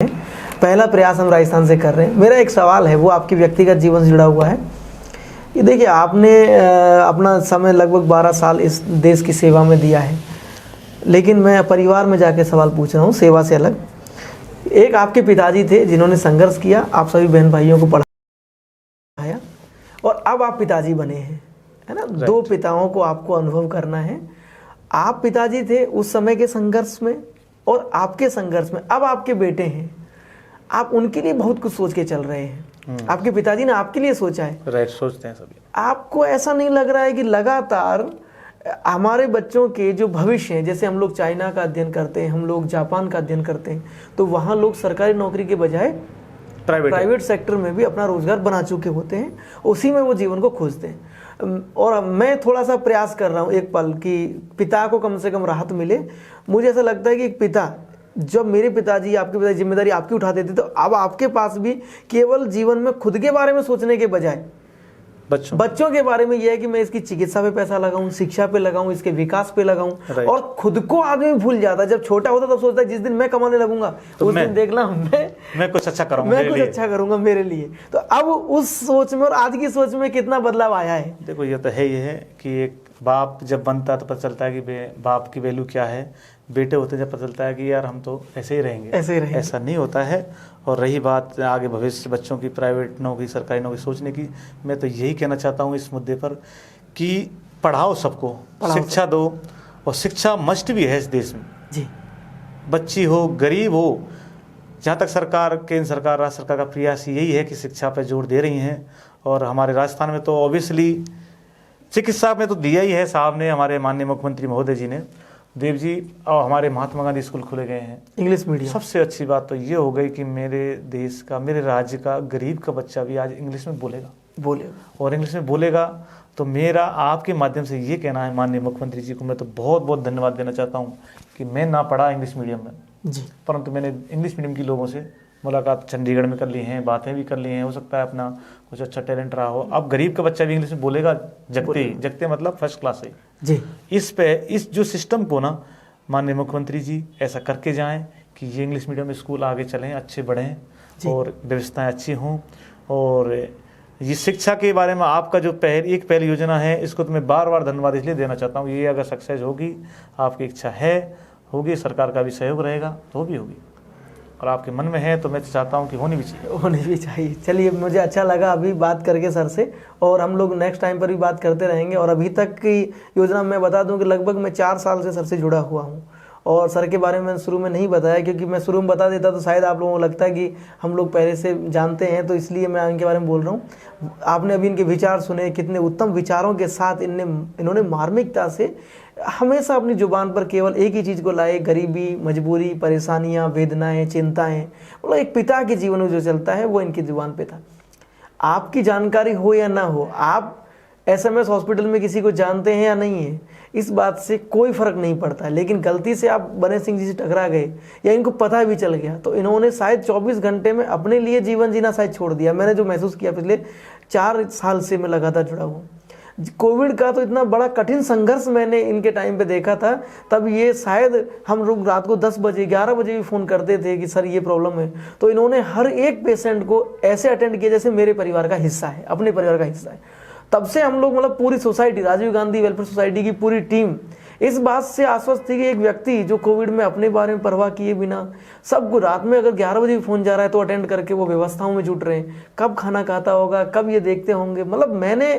पहला प्रयास हम राजस्थान से कर रहे हैं। मेरा एक सवाल है, वो आपके व्यक्तिगत जीवन से जुड़ा हुआ है कि देखिए, आपने अपना समय लगभग 12 साल इस देश की सेवा में दिया है, लेकिन मैं परिवार में जाके सवाल पूछ रहा हूँ सेवा से अलग। एक आपके पिताजी थे जिन्होंने संघर्ष किया, आप सभी बहन भाइयों को पढ़ाया और अब आप पिताजी बने हैं, है ना। दो पिताओं को आपको अनुभव करना है। आप पिताजी थे उस समय के संघर्ष में और आपके संघर्ष में, अब आपके बेटे हैं, आप उनके लिए बहुत कुछ सोच के चल रहे हैं। आपके पिताजी ने आपके लिए सोचा है, राइट, सोचते हैं सभी। आपको ऐसा नहीं लग रहा है कि लगातार हमारे बच्चों के जो भविष्य हैं, जैसे हम लोग चाइना का अध्ययन करते हैं, हम लोग जापान का अध्ययन करते हैं, तो वहाँ लोग सरकारी नौकरी के बजाय प्राइवेट सेक्टर में भी अपना रोजगार बना चुके होते हैं, उसी में वो जीवन को खोजते हैं। और मैं थोड़ा सा प्रयास कर रहा हूँ एक पल कि पिता को कम से कम राहत मिले। मुझे ऐसा लगता है कि एक पिता, जब मेरे पिताजी, आपके पिताजी जिम्मेदारी आपकी उठाते थे, तो अब आपके पास भी केवल जीवन में खुद के बारे में सोचने के बजाय बच्चों के बारे में यह है कि मैं इसकी चिकित्सा पे पैसा लगाऊं, शिक्षा पे लगाऊं, इसके विकास पे लगाऊं। और खुद को आदमी भूल जाता है। जब छोटा होता तब सोचता है जिस दिन मैं कमाने लगूंगा तो उस दिन देखना मैं कुछ अच्छा करूंगा, मैं कुछ अच्छा करूंगा मेरे लिए। तो अब उस सोच में और आज की सोच में कितना बदलाव आया है। देखो, ये तो है, ये है कि एक बाप जब बनता है तो पता चलता है कि बाप की वैल्यू क्या है। बेटे होते जब पता चलता है कि यार हम तो ऐसे ही रहेंगे, ऐसा नहीं होता है। और रही बात आगे भविष्य बच्चों की प्राइवेट नौकरी, सरकारी नौकरी सोचने की, मैं तो यही कहना चाहता हूँ इस मुद्दे पर कि पढ़ाओ सबको, शिक्षा दो। और शिक्षा मस्ट भी है इस देश में जी। बच्ची हो, गरीब हो, जहाँ तक सरकार, केंद्र सरकार, राज्य सरकार का प्रयास यही है कि शिक्षा पर जोर दे रही हैं। और हमारे राजस्थान में तो ऑब्वियसली चिकित्सा में तो दिया ही है साहब ने, हमारे माननीय मुख्यमंत्री महोदय जी ने, देव जी, और हमारे महात्मा गांधी स्कूल खुले गए हैं इंग्लिश मीडियम। सबसे अच्छी बात तो ये हो गई कि मेरे देश का, मेरे राज्य का गरीब का बच्चा भी आज इंग्लिश में बोलेगा और इंग्लिश में बोलेगा। तो मेरा आपके माध्यम से ये कहना है माननीय मुख्यमंत्री जी को, मैं तो बहुत बहुत धन्यवाद देना चाहता हूँ कि मैं ना पढ़ा इंग्लिश मीडियम में जी, परंतु मैंने इंग्लिश मीडियम के लोगों से मुलाकात चंडीगढ़ में कर ली हैं, बातें भी कर ली हैं। हो सकता है अपना कुछ अच्छा टैलेंट रहा हो। अब गरीब का बच्चा भी इंग्लिश में बोलेगा, जगते मतलब फर्स्ट क्लास है जी। इस जो सिस्टम को ना माननीय मुख्यमंत्री जी ऐसा करके जाएं कि ये इंग्लिश मीडियम स्कूल आगे चलें, अच्छे बढ़ें और व्यवस्थाएं अच्छी हों। और ये शिक्षा के बारे में आपका जो पहली योजना है, इसको तो मैं बार बार धन्यवाद इसलिए देना चाहता हूँ। ये अगर सक्सेस होगी, आपकी इच्छा है, होगी, सरकार का भी सहयोग रहेगा तो भी होगी, और आपके मन में है तो मैं चाहता हूं कि होनी भी चाहिए। चलिए, मुझे अच्छा लगा अभी बात करके सर से, और हम लोग नेक्स्ट टाइम पर भी बात करते रहेंगे। और अभी तक की योजना मैं बता दूं कि लगभग मैं 4 साल से सर से जुड़ा हुआ हूं, और सर के बारे में शुरू में नहीं बताया, क्योंकि मैं शुरू में बता देता तो शायद आप लोगों को लगता है कि हम लोग पहले से जानते हैं, तो इसलिए मैं इनके बारे में बोल रहा हूँ। आपने अभी इनके विचार सुने, कितने उत्तम विचारों के साथ इन्होंने मार्मिकता से हमेशा अपनी जुबान पर केवल एक ही चीज़ को लाए, गरीबी, मजबूरी, परेशानियां, वेदनाएं, चिंताएं। मतलब एक पिता के जीवन में जो चलता है वो इनकी जुबान पे था। आपकी जानकारी हो या ना हो, आप SMS हॉस्पिटल में किसी को जानते हैं या नहीं है, इस बात से कोई फर्क नहीं पड़ता। लेकिन गलती से आप बने सिंह जी से टकरा गए या इनको पता भी चल गया, तो इन्होंने शायद 24 घंटे में अपने लिए जीवन जीना शायद छोड़ दिया। मैंने जो महसूस किया पिछले 4 साल से मैं लगातार जुड़ा हूँ। कोविड का तो इतना बड़ा कठिन संघर्ष मैंने इनके टाइम पे देखा था, तब ये शायद हम लोग रात को 10 बजे 11 बजे भी फ़ोन करते थे कि सर ये प्रॉब्लम है, तो इन्होंने हर एक पेशेंट को ऐसे अटेंड किया जैसे मेरे परिवार का हिस्सा है, अपने परिवार का हिस्सा है। तब से हम लोग, मतलब पूरी society, Rajiv Gandhi welfare society की पूरी टीम इस बात से आश्वस्त थी कि एक व्यक्ति जो कोविड में अपने बारे में परवाह किए बिना सबको, रात में अगर 11 बजे भी फ़ोन जा रहा है तो अटेंड करके वो व्यवस्थाओं में जुट रहे हैं, कब खाना खाता होगा, कब ये देखते होंगे। मतलब मैंने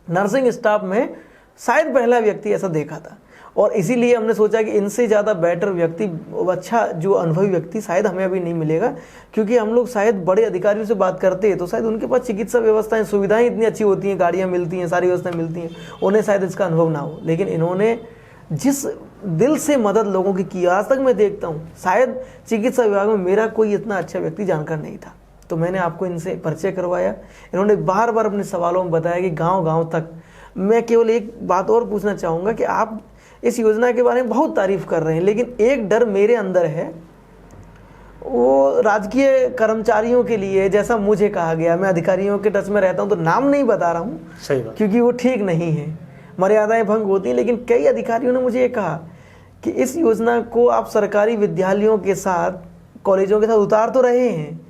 नर्सिंग स्टाफ में शायद पहला व्यक्ति ऐसा देखा था, और इसीलिए हमने सोचा कि इनसे ज़्यादा बेटर व्यक्ति, अच्छा जो अनुभवी व्यक्ति शायद हमें अभी नहीं मिलेगा। क्योंकि हम लोग शायद बड़े अधिकारियों से बात करते हैं तो शायद उनके पास चिकित्सा व्यवस्थाएं, सुविधाएं इतनी अच्छी होती हैं, गाड़ियां मिलती हैं, सारी व्यवस्थाएं मिलती हैं, उन्हें शायद इसका अनुभव ना हो। लेकिन इन्होंने जिस दिल से मदद लोगों की की, आज तक मैं देखता हूँ शायद चिकित्सा विभाग में मेरा कोई इतना अच्छा व्यक्ति जानकार नहीं था। तो मैंने आपको इनसे परिचय करवाया। इन्होंने बार बार अपने सवालों में बताया कि गांव-गांव तक। मैं केवल एक बात और पूछना चाहूँगा कि आप इस योजना के बारे में बहुत तारीफ कर रहे हैं, लेकिन एक डर मेरे अंदर है, वो राजकीय कर्मचारियों के लिए, जैसा मुझे कहा गया, मैं अधिकारियों के टच में रहता हूँ तो नाम नहीं बता रहा हूँ क्योंकि वो ठीक नहीं है, मर्यादाएं भंग होती हैं। लेकिन कई अधिकारियों ने मुझे ये कहा कि इस योजना को आप सरकारी विद्यालयों के साथ कॉलेजों के साथ उतार तो रहे हैं,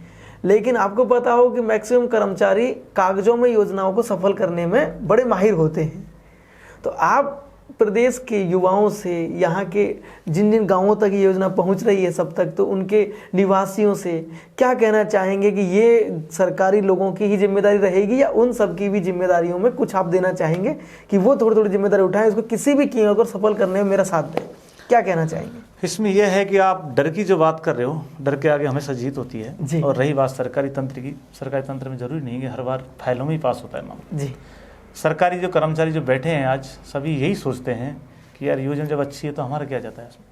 लेकिन आपको पता हो कि मैक्सिमम कर्मचारी कागजों में योजनाओं को सफल करने में बड़े माहिर होते हैं। तो आप प्रदेश के युवाओं से, यहाँ के जिन जिन गांवों तक ये योजना पहुँच रही है सब तक, तो उनके निवासियों से क्या कहना चाहेंगे कि ये सरकारी लोगों की ही जिम्मेदारी रहेगी या उन सब की भी जिम्मेदारियों में कुछ आप देना चाहेंगे कि वो थोड़ी थोड़ी जिम्मेदारी उठाएं, इसको किसी भी कीमत पर सफल करने में मेरा साथ दें? क्या कहना चाहेंगे? इसमें यह है कि आप डर की जो बात कर रहे हो, डर के आगे हमेशा जीत होती है। और रही बात सरकारी तंत्र की, सरकारी तंत्र में जरूरी नहीं है हर बार फाइलों में ही पास होता है मामला। जी, सरकारी जो कर्मचारी जो बैठे हैं आज, सभी यही सोचते हैं कि यार योजना जब अच्छी है तो हमारा क्या जाता है इसमें।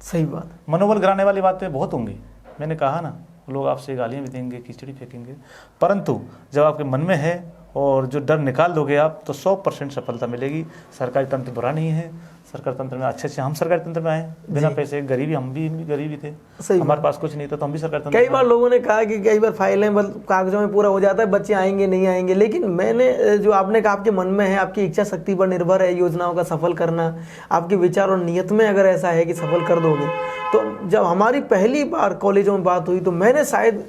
सही बात। मनोबल गिराने वाली बातें बहुत होंगी, मैंने कहा ना, लोग आपसे गालियाँ भी देंगे, खिचड़ी फेंकेंगे, परंतु जब आपके मन में है और जो डर निकाल दोगे आप, तो 100% सफलता मिलेगी। सरकारी तंत्र बुरा नहीं है, सरकारी तंत्र में अच्छे हम सरकारी तंत्र में आए बिना पैसे, गरीबी, हम भी गरीबी थे, हमारे पास कुछ नहीं था तो हम भी सरकारी तंत्र। कई बार लोगों ने कहा कि कई बार फाइलें कागजों में पूरा हो जाता है, बच्चे आएंगे नहीं आएंगे, लेकिन मैंने जो आपने कहा आपके मन में है, आपकी इच्छा शक्ति पर निर्भर है योजनाओं का सफल करना, आपके विचार और नियत में अगर ऐसा है कि सफल कर दोगे। तो जब हमारी पहली बार कॉलेजों में बात हुई तो मैंने शायद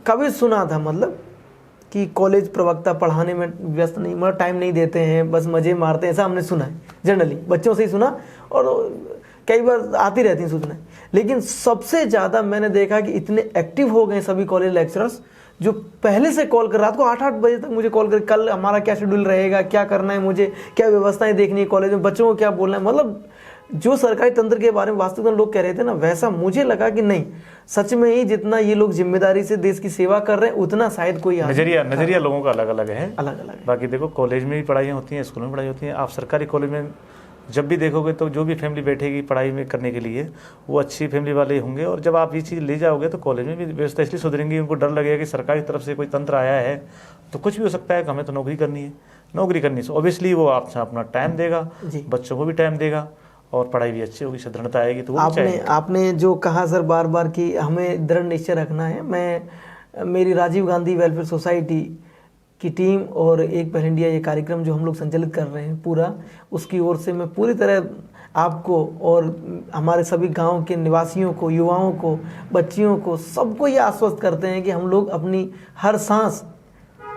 कभी सुना था, मतलब कि कॉलेज प्रवक्ता पढ़ाने में व्यस्त नहीं, मतलब टाइम नहीं देते हैं, बस मजे मारते हैं, ऐसा हमने सुना है जनरली, बच्चों से ही सुना और कई बार आती रहती हैं सूचनाएं। लेकिन सबसे ज़्यादा मैंने देखा कि इतने एक्टिव हो गए सभी कॉलेज लेक्चरर्स, जो पहले से कॉल कर, रात को 8-8 बजे तक मुझे कॉल कर, कल हमारा क्या शेड्यूल रहेगा, क्या करना है मुझे, क्या व्यवस्थाएं देखनी है कॉलेज में, बच्चों को क्या बोलना है। मतलब जो सरकारी तंत्र के बारे में वास्तविक में लोग कह रहे थे ना, वैसा मुझे लगा कि नहीं, सच में ही जितना ये लोग जिम्मेदारी से देश की सेवा कर रहे हैं उतना शायद कोई नजरिया लोगों का अलग अलग है, अलग अलग है। बाकी देखो कॉलेज में भी पढ़ाइयाँ होती हैं, स्कूल में पढ़ाई होती हैं। आप सरकारी कॉलेज में जब भी देखोगे तो जो भी फैमिली बैठेगी पढ़ाई में करने के लिए, वो अच्छी फैमिली वाले होंगे। और जब आप ये चीज़ ले जाओगे तो कॉलेज में भी व्यवस्था इसलिए सुधरेंगी, उनको डर लगेगा कि सरकारी तरफ से कोई तंत्र आया है तो कुछ भी हो सकता है कि हमें तो नौकरी करनी है। नौकरी करनी से ऑब्वियसली वो आपसे अपना टाइम देगा, बच्चों को भी टाइम देगा और पढ़ाई भी अच्छी होगी, दृढ़ता आएगी। तो आपने जो कहा सर बार बार कि हमें दृढ़ निश्चय रखना है, मैं मेरी राजीव गांधी वेलफेयर सोसाइटी की टीम और एक पहल इंडिया, ये कार्यक्रम जो हम लोग संचालित कर रहे हैं पूरा, उसकी ओर से मैं पूरी तरह आपको और हमारे सभी गांव के निवासियों को, युवाओं को, बच्चियों को, सबको ये आश्वस्त करते हैं कि हम लोग अपनी हर सांस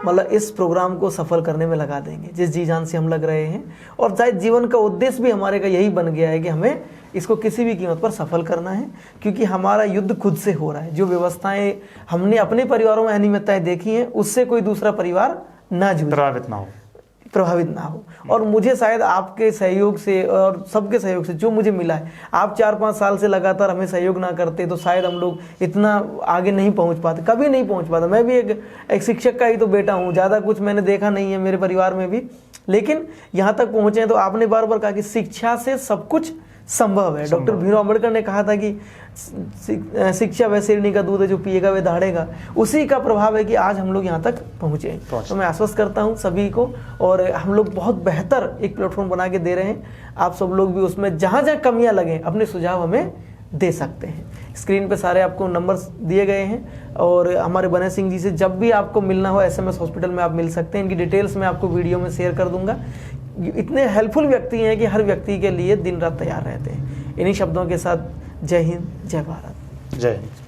मतलब इस प्रोग्राम को सफल करने में लगा देंगे, जिस जी जान से हम लग रहे हैं। और शायद जीवन का उद्देश्य भी हमारे का यही बन गया है कि हमें इसको किसी भी कीमत पर सफल करना है, क्योंकि हमारा युद्ध खुद से हो रहा है। जो व्यवस्थाएं हमने अपने परिवारों में अनियमितताएं देखी हैं, उससे कोई दूसरा परिवार ना प्रभावित ना हो। और मुझे शायद आपके सहयोग से और सबके सहयोग से जो मुझे मिला है, आप 4-5 साल से लगातार हमें सहयोग ना करते तो शायद हम लोग इतना आगे नहीं पहुंच पाते, कभी नहीं पहुंच पाता। मैं भी एक शिक्षक का ही तो बेटा हूं, ज़्यादा कुछ मैंने देखा नहीं है मेरे परिवार में भी, लेकिन यहाँ तक पहुँचे हैं। तो आपने बार बार कहा कि शिक्षा से सब कुछ संभव है। डॉक्टर भीमराव अम्बेडकर ने कहा था कि शिक्षा वह शेरनी का दूध है, जो पिएगा वह दहाड़ेगा। उसी का प्रभाव है कि आज हम लोग यहाँ तक पहुँचे। तो मैं आश्वस्त करता हूँ सभी को, और हम लोग बहुत बेहतर एक प्लेटफॉर्म बना के दे रहे हैं। आप सब लोग भी उसमें जहाँ जहाँ कमियाँ लगें अपने सुझाव हमें दे सकते हैं। स्क्रीन पे सारे आपको नंबर्स दिए गए हैं, और हमारे बने सिंह जी से जब भी आपको मिलना हो SMS हॉस्पिटल में आप मिल सकते हैं। इनकी डिटेल्स मैं आपको वीडियो में शेयर कर दूंगा। इतने हेल्पफुल व्यक्ति हैं कि हर व्यक्ति के लिए दिन रात तैयार रहते हैं। इन्हीं शब्दों के साथ जय हिंद, जय भारत, जय हिंद।